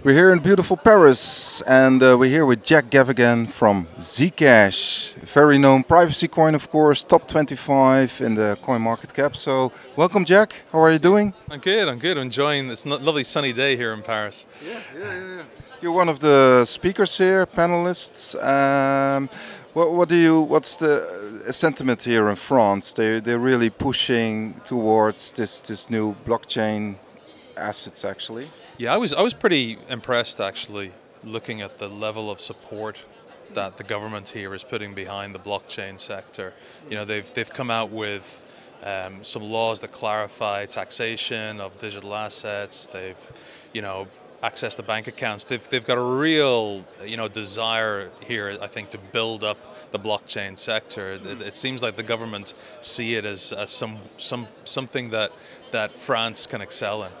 We're here in beautiful Paris, and we're here with Jack Gavigan from ZCASH, very known privacy coin, of course, top 25 in the coin market cap. So, welcome, Jack. How are you doing? I'm good. I'm good. I'm enjoying this lovely sunny day here in Paris. Yeah. You're one of the speakers here, panelists. What's the sentiment here in France? They're really pushing towards this new blockchain assets, actually. Yeah, I was pretty impressed actually, looking at the level of support that the government here is putting behind the blockchain sector. You know, they've come out with some laws that clarify taxation of digital assets. They've, you know, access to bank accounts. They've got a real, you know, desire here, I think, to build up the blockchain sector. It seems like the government see it as something that France can excel in.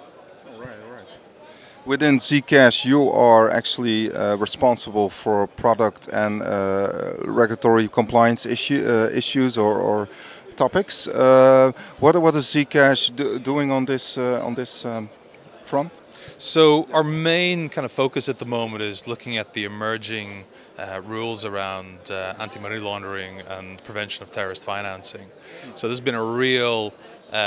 Right. Within ZCASH, you are actually responsible for product and regulatory compliance issues or topics. What is ZCASH doing on this front? So our main kind of focus at the moment is looking at the emerging rules around anti-money laundering and prevention of terrorist financing. So this has been a real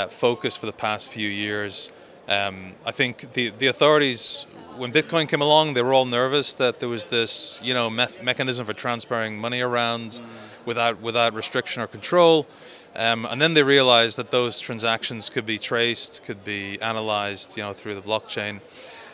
focus for the past few years. I think the authorities, when Bitcoin came along, they were all nervous that there was this, you know, mechanism for transferring money around without restriction or control. And then they realized that those transactions could be traced, could be analyzed, you know, through the blockchain.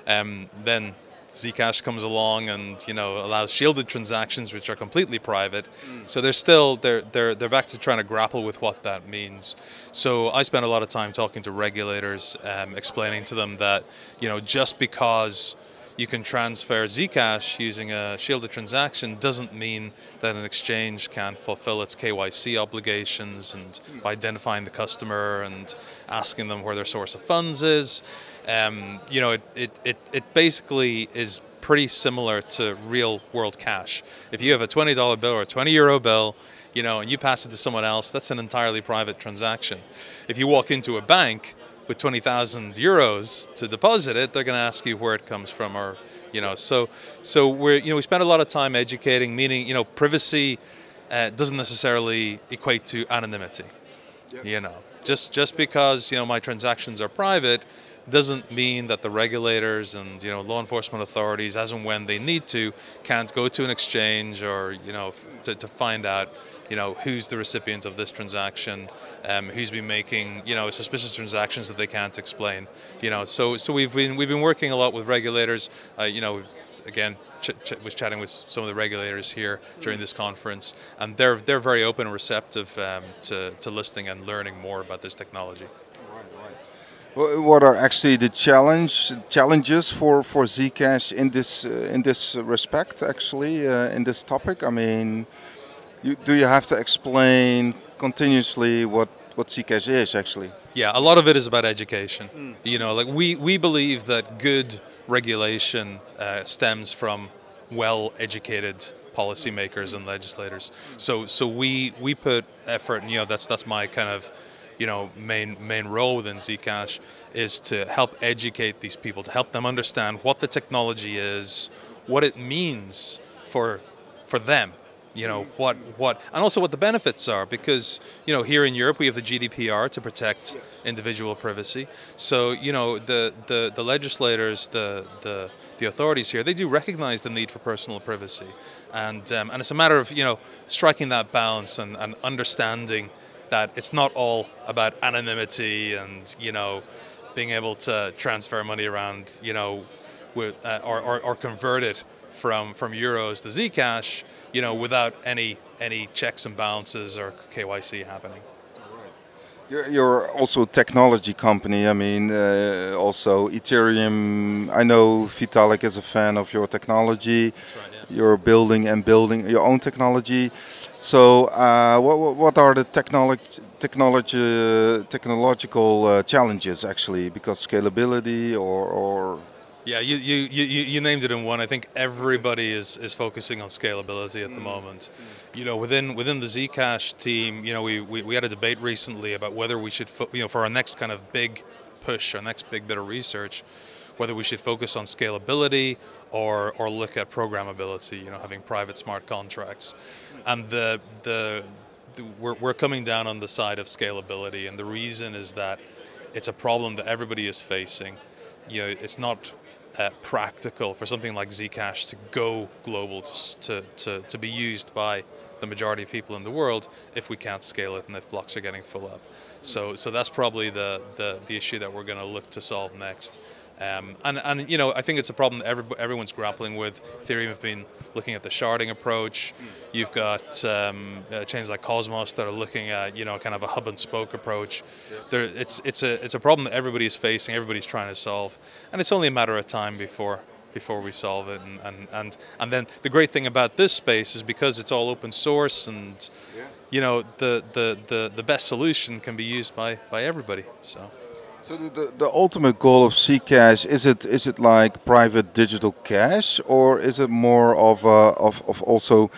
Then ZCASH comes along and, you know, allows shielded transactions which are completely private. So they're back to trying to grapple with what that means. So I spent a lot of time talking to regulators, explaining to them that, you know, just because you can transfer ZCASH using a shielded transaction doesn't mean that an exchange can't fulfill its KYC obligations and by identifying the customer and asking them where their source of funds is. You know, it basically is pretty similar to real world cash. If you have a $20 bill or a €20 bill, you know, and you pass it to someone else, that's an entirely private transaction. If you walk into a bank with 20,000 euros to deposit it, they're going to ask you where it comes from, or, you know, so we spend a lot of time educating, meaning, you know, privacy doesn't necessarily equate to anonymity. Yep. You know, just because, you know, my transactions are private doesn't mean that the regulators and, you know, law enforcement authorities, as and when they need to, can't go to an exchange or, you know, to find out, you know, who's the recipient of this transaction, who's been making, you know, suspicious transactions that they can't explain, you know. So we've been working a lot with regulators. You know, again, was chatting with some of the regulators here during this conference, and they're very open and receptive to listening and learning more about this technology. What are actually the challenges for ZCASH in this respect? Actually, in this topic, I mean. Do you have to explain continuously what ZCASH is actually? Yeah, a lot of it is about education. You know, like we believe that good regulation stems from well-educated policymakers and legislators. So we put effort, and, you know, that's my kind of, you know, main role within ZCASH, is to help educate these people, to help them understand what the technology is, what it means for them. You know, and also what the benefits are, because, you know, here in Europe we have the GDPR to protect individual privacy. So, you know, the legislators, the authorities here, they do recognize the need for personal privacy, and it's a matter of, you know, striking that balance and understanding that it's not all about anonymity and, you know, being able to transfer money around, you know, with, or convert it from euros to ZCASH, you know, without any checks and balances or KYC happening. You're also a technology company. I mean, also Ethereum. I know Vitalik is a fan of your technology. That's right, yeah. You're building your own technology. So, what are the technological challenges actually? Because scalability or Yeah, you named it in one. I think everybody is focusing on scalability at the moment. You know, within the ZCASH team, you know, we had a debate recently about whether we should, you know, for our next kind of big push, our next big bit of research, whether we should focus on scalability or look at programmability. You know, having private smart contracts, and we're coming down on the side of scalability, and the reason is that it's a problem that everybody is facing. You know, it's not practical for something like Zcash to go global, to be used by the majority of people in the world if we can't scale it and if blocks are getting full up. So that's probably the issue that we're going to look to solve next. And you know, I think it's a problem that everyone's grappling with. Ethereum have been looking at the sharding approach. You've got chains like Cosmos that are looking at, you know, kind of a hub and spoke approach. It's a problem that everybody is facing, everybody's trying to solve, and it's only a matter of time before we solve it. And then the great thing about this space is because it's all open source, and you know, the best solution can be used by everybody. So the ultimate goal of Zcash, is it like private digital cash, or is it more of also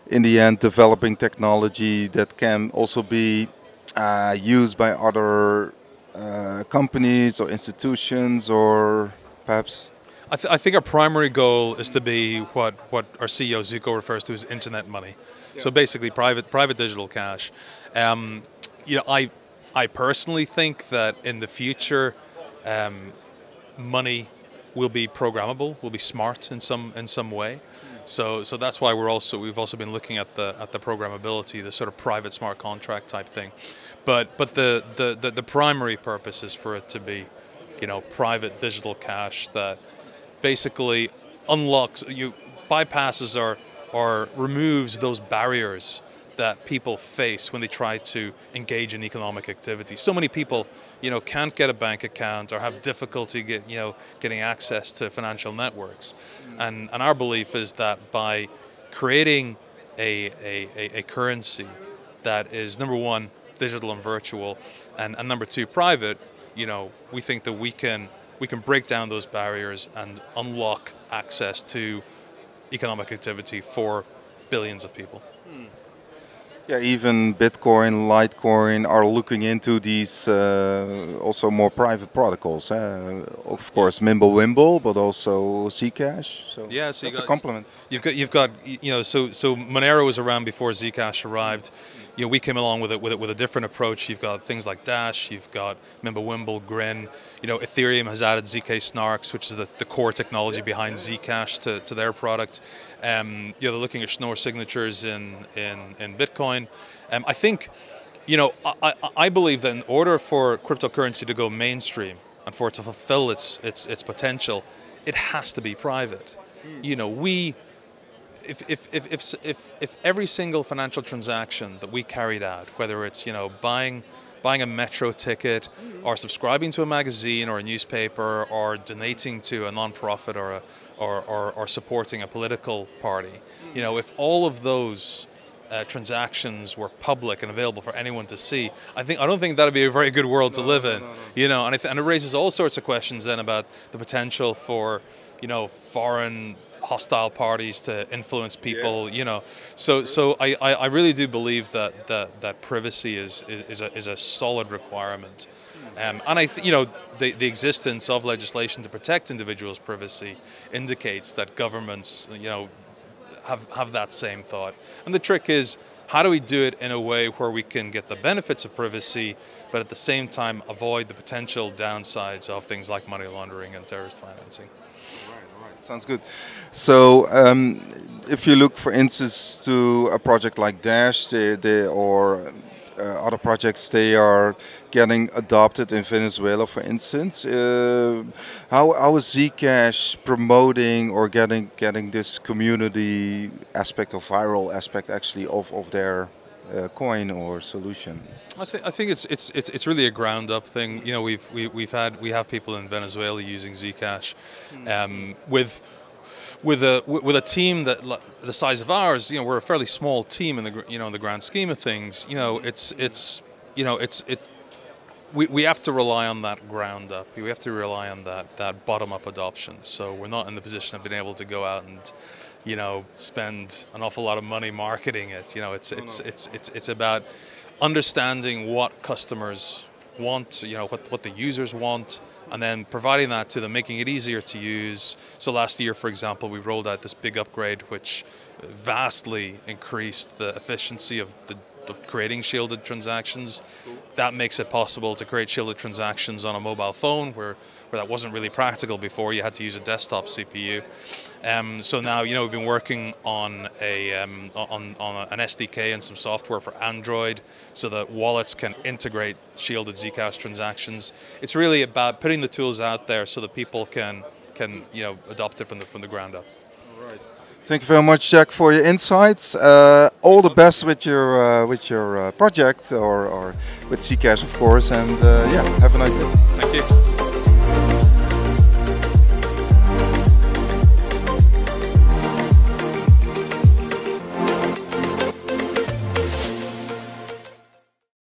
in the end developing technology that can also be used by other companies or institutions, or perhaps? I think our primary goal is to be what our CEO Zuko refers to as internet money. Yeah. So basically private digital cash. You know, I personally think that in the future, money will be programmable, will be smart in some way. So that's why we've also been looking at the programmability, the sort of private smart contract type thing. But the primary purpose is for it to be, you know, private digital cash that basically unlocks, bypasses or removes those barriers that people face when they try to engage in economic activity. So many people, you know, can't get a bank account or have difficulty getting access to financial networks. And our belief is that by creating a currency that is, number one, digital and virtual, and number two, private, you know, we think that we can break down those barriers and unlock access to economic activity for billions of people. Yeah, even Bitcoin, Litecoin are looking into these also more private protocols. Of course, Mimblewimble, but also Zcash. So yeah, so that's a compliment. You've got you know, so Monero was around before Zcash arrived. You know, we came along with a different approach. You've got things like Dash, you've got Mimblewimble, Grin. You know, Ethereum has added ZK Snarks, which is the core technology behind Zcash to their product. You know, they're looking at Schnorr signatures in Bitcoin. I think, you know, I believe that in order for cryptocurrency to go mainstream and for it to fulfill its potential, it has to be private. You know, if every single financial transaction that we carried out, whether it's, you know, buying a metro ticket, or subscribing to a magazine or a newspaper, or donating to a non-profit or supporting a political party, you know, if all of those transactions were public and available for anyone to see, I don't think that'd be a very good world to live in. You know, and it raises all sorts of questions then about the potential for, you know, foreign hostile parties to influence people. You know, so I really do believe that privacy is a solid requirement. And you know, the existence of legislation to protect individuals' privacy indicates that governments, you know, have that same thought. And the trick is, how do we do it in a way where we can get the benefits of privacy, but at the same time avoid the potential downsides of things like money laundering and terrorist financing? All right, sounds good. So if you look, for instance, to a project like Dash, or other projects, they are getting adopted in Venezuela, for instance. How is Zcash promoting or getting this community aspect or viral aspect actually of their coin or solution? I think it's really a ground up thing. You know, we have people in Venezuela using Zcash, with a team that the size of ours. You know, we're a fairly small team in the grand scheme of things. You know, we have to rely on that ground up. We have to rely on that bottom up adoption. So we're not in the position of being able to go out and, you know, spend an awful lot of money marketing it. You know, it's about understanding what customers want, you know, what the users want, and then providing that to them, making it easier to use. So last year, for example, we rolled out this big upgrade which vastly increased the efficiency of creating shielded transactions. That makes it possible to create shielded transactions on a mobile phone where that wasn't really practical before. You had to use a desktop CPU. So now, you know, we've been working on an SDK and some software for Android so that wallets can integrate shielded ZCASH transactions. It's really about putting the tools out there so that people can you know, adopt it from the ground up. Right. Thank you very much, Jack, for your insights. All the best with your project or with ZCASH, of course. And yeah, have a nice day. Thank you.